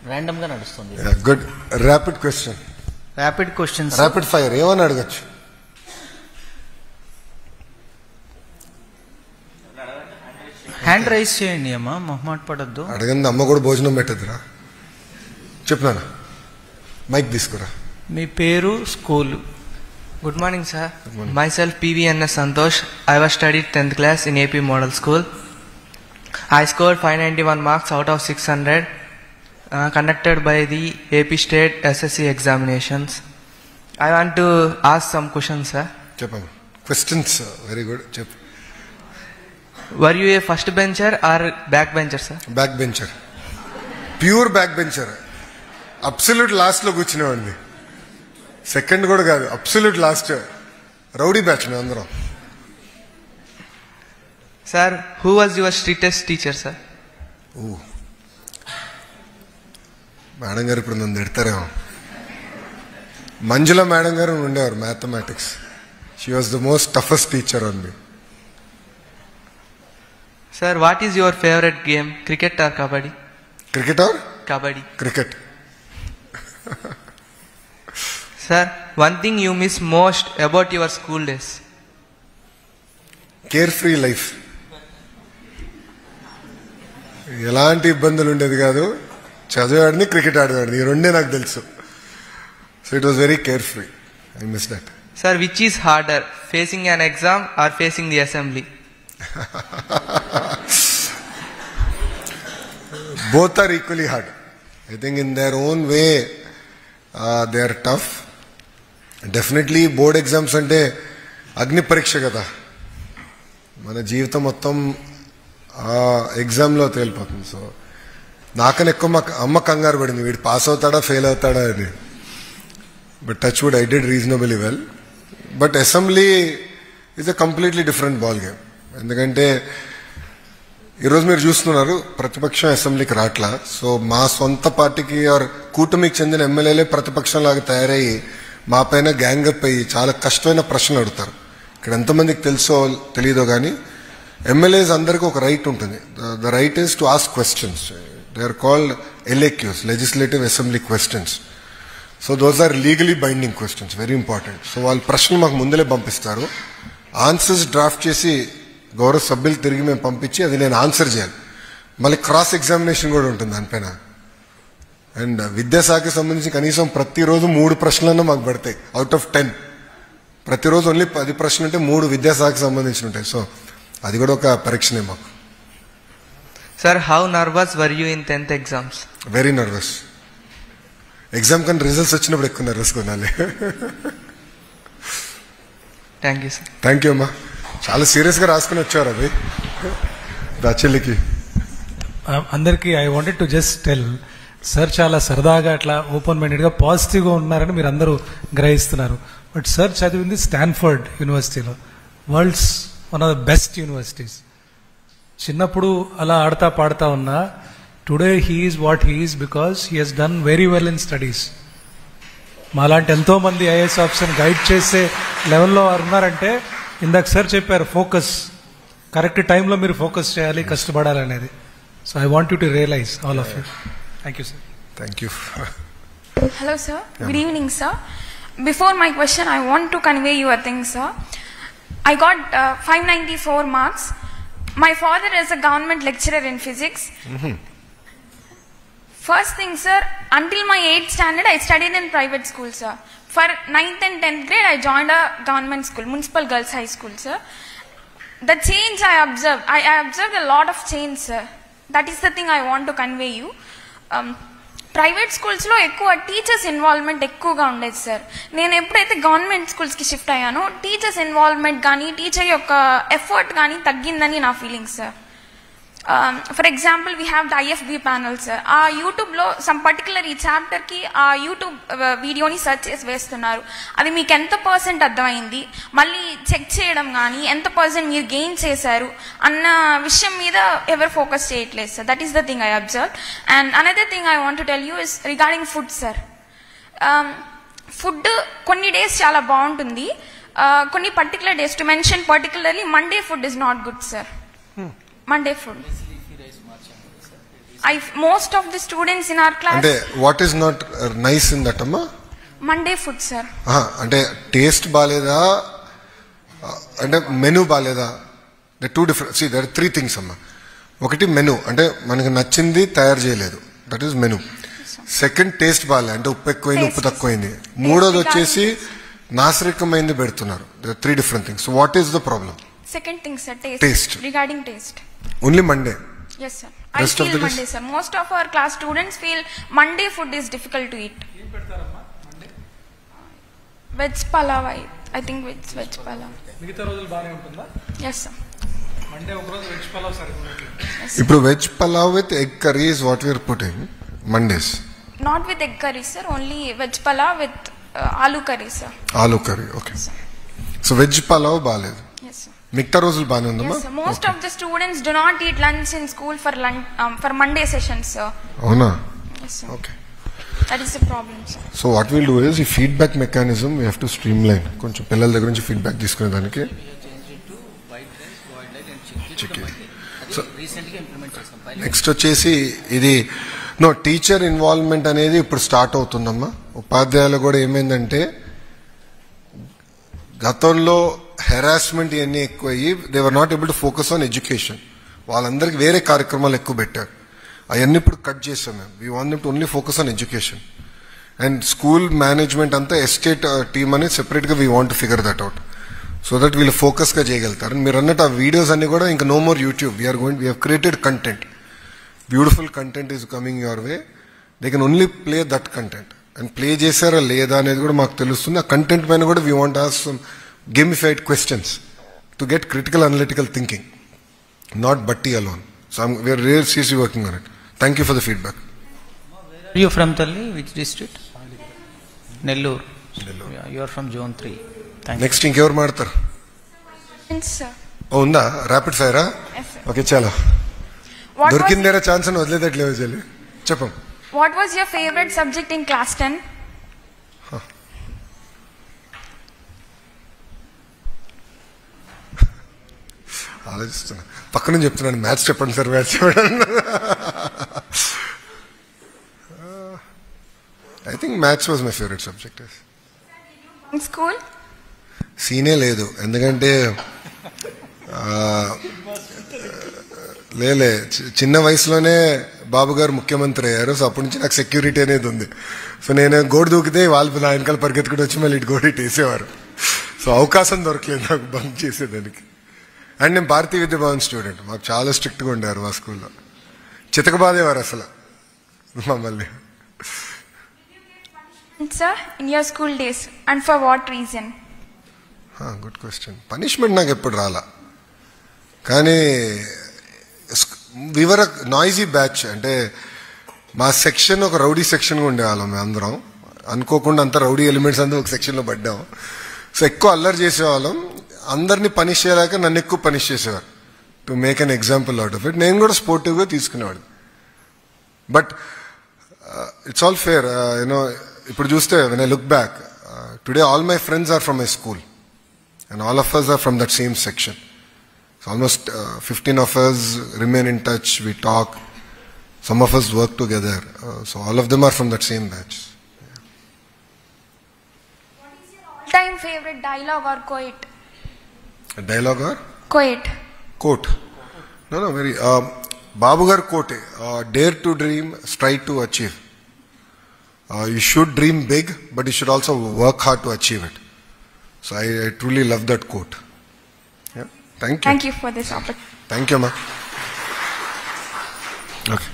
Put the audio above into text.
Random గా నడుస్తుంది. Good. Rapid question, rapid fire ఏమని అడగచ్చు? హ్యాండ్ రైజ్ చేయండి అమ్మా, మొహమాట పడద్దు. అడగండి, అమ్మ కూడా భోజనం పెట్టదురా. చెప్తున్నాను, మైక్ తీసుకురా. మీ పేరు, school? Good morning, sir. Myself PVNS Santosh. I was studied 10th class in AP Model School. I scored 591 marks out of 600 conducted by the AP State SSC examinations. I want to ask some questions, sir. చెప్పండి. Questions very good. చెప్పు. Were you a first bencher or back bencher, sir? Back bencher, pure back bencher. Absolute last లో కూర్చునేవాడిని. Second కూడా కాదు, absolute last. Rowdy batch మేము అందరం. Sir, who was your strictest teacher, sir? Madam గారు ఇప్పుడు నన్ను తిడతారేమో. మంజుల madam గారు ఉండేవారు, mathematics. She was the most toughest teacher on me. Sir, what is your favorite game, cricket or kabaddi? Cricket or Kabaddi. Cricket. Sir, one thing you miss most about your school days? Care free life. ఎలాంటి ఇబ్బందులు ఉండేది కాదు. చదివాడిని, cricket ఆడేవాడిని, ఈ రెండే నాకు తెలుసు. So it was very care free. I miss that. Sir, which is harder, facing an exam or facing the assembly? Both are equally hard. I think in their own way they are tough. Definitely board exams అంటే అగ్ని పరీక్ష కదా. మన జీవితం మొత్తం ఆ ఎగ్జామ్లో తేలిపోతుంది. సో నాకన్నా ఎక్కువ మా అమ్మ కంగారు పడింది, వీడు పాస్ అవుతాడా ఫెయిల్ అవుతాడా అని. But touch wood I did reasonably well. But assembly is a completely different ball game. ఎందుకంటే ఈరోజు మీరు చూస్తున్నారు, ప్రతిపక్షం అసెంబ్లీకి రాట్లా. సో మా సొంత పార్టీకి ఆర్ కూటమికి చెందిన ఎమ్మెల్యేలే ప్రతిపక్షంలాగా తయారయ్యి మా పైన గ్యాంగప్ అయ్యి చాలా కష్టమైన ప్రశ్నలు అడుగుతారు. ఇక్కడ ఎంతమందికి తెలుసో తెలియదో కానీ ఎమ్మెల్యేస్ అందరికీ ఒక రైట్ ఉంటుంది. The right is to ask questions. They are called LAQs, legislative assembly questions. So those are legally binding questions, very important. So వాళ్ళ ప్రశ్నలు మాకు ముందలే పంపిస్తారు. ఆన్సర్స్ డ్రాఫ్ట్ చేసి గౌరవ సభ్యులు తిరిగి మేము పంపించి అది నేను ఆన్సర్ చేయాలి. మళ్ళీ క్రాస్ ఎగ్జామినేషన్ కూడా ఉంటుంది దానిపైన. అండ్ విద్యాశాఖకి సంబంధించి కనీసం ప్రతిరోజు 3 ప్రశ్నలన్నా మాకు పడతాయి అవుట్ ఆఫ్ 10. ప్రతిరోజు ఓన్లీ 10 ప్రశ్నలు ఉంటే 3 విద్యాశాఖకి సంబంధించి ఉంటాయి. సో అది కూడా ఒక పరీక్షనే మాకు. Sir, how nervous were you in 10th exams? Very nervous. Exam కన్నా రిజల్ట్స్ వచ్చినప్పుడు ఎక్కువ నర్వస్ కొనాలి. Thank you, sir. Thank you అమ్మా. చాలా సీరియస్గా రాసుకుని వచ్చారు అది దాచెల్లికి. అందరికీ I wanted to just tell, sir చాలా సరదాగా అట్లా ఓపెన్ మైండెడ్గా పాజిటివ్గా ఉన్నారని మీరు అందరూ గ్రహిస్తున్నారు. బట్ సార్ చదివింది స్టాన్ఫర్డ్ యూనివర్సిటీలో, world's one of the best universities. చిన్నప్పుడు అలా ఆడతా పాడుతా ఉన్నా today he's what he's because he he's done very well in studies. మాలాంటి ఎంతో మంది ఐఏఎస్ ఆఫీసర్ని గైడ్ చేసే లెవెల్లో వారు ఉన్నారంటే, ఇందాక సార్ చెప్పారు ఫోకస్, కరెక్ట్ టైంలో మీరు ఫోకస్ చేయాలి, కష్టపడాలి అనేది. So I want you to realise all of you. Thank you sir. Thank you. Hello sir, good evening sir. Before my question I want to convey you a thing sir. I got 594 marks. My father is a government lecturer in physics. First thing sir, until my 8th standard I studied in private school sir. For 9th and 10th grade I joined a government school, Municipal Girls High School sir. The change I observed, I observed a lot of change sir. That is the thing I want to convey you. Private స్కూల్స్లో ఎక్కువ teachers involvement ఎక్కువగా ఉండేది sir. నేను ఎప్పుడైతే government స్కూల్స్కి shift అయ్యానో teachers involvement కానీ teacher యొక్క effort కానీ తగ్గిందని నా feeling sir. For example we have the IFB panel sir. ఆ యూట్యూబ్లో సమ్ పర్టికులర్ ఈ చాప్టర్కి ఆ యూట్యూబ్ వీడియోని సెర్చ్ చేసి వేస్తున్నారు. అది మీకు ఎంత % అర్థమైంది, మళ్ళీ చెక్ చేయడం కానీ ఎంత % మీరు గెయిన్ చేశారు అన్న విషయం మీద ఎవరు ఫోకస్ చేయట్లేదు sir. That is the thing I observe. And another thing I want to tell you is regarding food sir. Food కొన్ని డేస్ చాలా బాగుంటుంది, కొన్ని particular days, to mention particularly Monday food is not good sir. Monday food. Most of the students in our class. అంటే what is not nice in that అమ్మా? Monday food, sir. అంటే taste బాలేదా అంటే menu బాలేదా? Two different. See there 3 things అమ్మా. ఒకటి menu, అంటే మనకు నచ్చింది తయారు చేయలేదు, that is menu. Second taste బాలే, అంటే ఉప్పు ఎక్కువైంది, ఉప్పు తక్కువైంది. మూడోది వచ్చేసి నాసిరకమైంది పెడుతున్నారు. 3 different things. So what is the problem? Second thing, sir, taste. Taste. Regarding taste. Only Monday? Yes, sir. Rest I of feel the Monday, sir. Most of our class students feel Monday food is difficult to eat. Veg palav, I think veg palav. మిగతా రోజులు బాగానే ఉంటుందా? Yes, sir. Monday ఒక రోజు veg pulao సరిపోతుంది. ఇప్పుడు veg pulao with egg curry is what we're putting Mondays. Not with egg curry, sir. Only veg palav with aloo curry, sir. Aloo curry, okay. So veg pulao బాగాలేదు. Yes, sir. మిగతా రోజులు బాగానే ఉందమ్మా? Yes, sir. Most of the students do not eat lunch in school for Monday sessions, sir. అవునా? Yes, sir. Okay. That is the problem, sir. So what will do is ఈ feedback mechanism we have to streamline. కొంచెం పిల్లల దగ్గర నుంచి feedback తీసుకునే దానికి next వచ్చేసి ఇది టీచర్ ఇన్వాల్వ్మెంట్ అనేది ఇప్పుడు స్టార్ట్ అవుతుందమ్మా. ఉపాధ్యాయులు కూడా ఏమైందంటే గతంలో హెరాస్మెంట్ ఇవన్నీ ఎక్కువయ్యి they were not able to focus on education. వాళ్ళందరికీ వేరే కార్యక్రమాలు ఎక్కువ పెట్టారు. అవన్నీ ఇప్పుడు కట్ చేసాం మేము. We want them to only focus on education. And school management అంతా ఎస్టేట్ టీమ్ అనేది సెపరేట్గా we want to figure that out so that వీళ్ళు ఫోకస్గా చేయగలుగుతారు. మీరు అన్నట్టు ఆ వీడియోస్ అన్ని కూడా ఇంకా no more YouTube. We have created content. Beautiful content is coming your way. They can only play that content. And play చేశారా లేదా అనేది కూడా మాకు తెలుస్తుంది. ఆ కంటెంట్ పైన కూడా we want ask some gamified questions to get critical analytical thinking, not బట్టి alone. So we are real seriously working on it. Thank you for the feedback. You from Talli? Which district? Nellore. Yeah, you are from Zone 3. Thank you. Next ఇంకెవరు మాడతారు? Yes, sir. ఓ ఉందా? Rapid ఫైరా? Yes, sir. Okay, చాలా What దొరికిందేరా chance అని వదిలేదట్లేవు. చెల్లి చెప్పం. What was your favorite subject in class 10? ఆలోచిస్తున్నా. పక్క నుంచి చెప్తున్నాను, మ్యాథ్స్ చెప్పండి సార్, మ్యాథ్స్ చెప్పండి. I think maths was my favourite subject. In school? సీనే లేదు, ఎందుకంటే లేలే చిన్న వయసులోనే బాబు గారు ముఖ్యమంత్రి అయ్యారు. సో అప్పటి నుంచి నాకు సెక్యూరిటీ అనేది ఉంది. సో నేను గోడు దూకితే వాళ్ళు నా వెనకాల పరిగెత్తుకుంటూ వచ్చి మళ్ళీ ఇటు గోడు ఇటు వేసేవారు. సో అవకాశం దొరకలేదు నాకు బంక్ చేసేదానికి. అండ్ నేను భారతీయ విద్యాభవన్ స్టూడెంట్. మాకు చాలా స్ట్రిక్ట్గా ఉండేవారు మా స్కూల్లో. చితకబాదేవారు అసలు మమ్మల్ని. Sir, in your school days, and for what reason? Good question. Punishment నాకు ఎప్పుడు రాలా, కానీ వివర్ నాయిజీ బ్యాచ్. అంటే మా సెక్షన్ ఒక రౌడీ సెక్షన్గా ఉండేవాళ్ళం. మేము అందరం అనుకోకుండా అంతా రౌడీ ఎలిమెంట్స్ అంతా ఒక సెక్షన్లో పడ్డాం. సో ఎక్కువ అల్లరి చేసేవాళ్ళం. అందరినీ పనిష్ చేయలేక నన్ను ఎక్కువ పనిష్ చేసేవారు to make an example out of it. నేను కూడా స్పోర్టివ్గా తీసుకునేవాడు. But it's all fair. You know ఇప్పుడు చూస్తే when I look back today all my friends are from my school and all of us are from that same section. So almost 15 of us remain in touch. We talk. Some of us work together. So all of them are from that same batch. What is your all-time favorite dialogue or quote? A dialogue or? Quote. Quote. No, very. Babu gar quote. Dare to dream, strive to achieve. You should dream big, but you should also work hard to achieve it. So I truly love that quote. Yeah. Thank you. Thank you for this opportunity. Thank you, ma. Okay.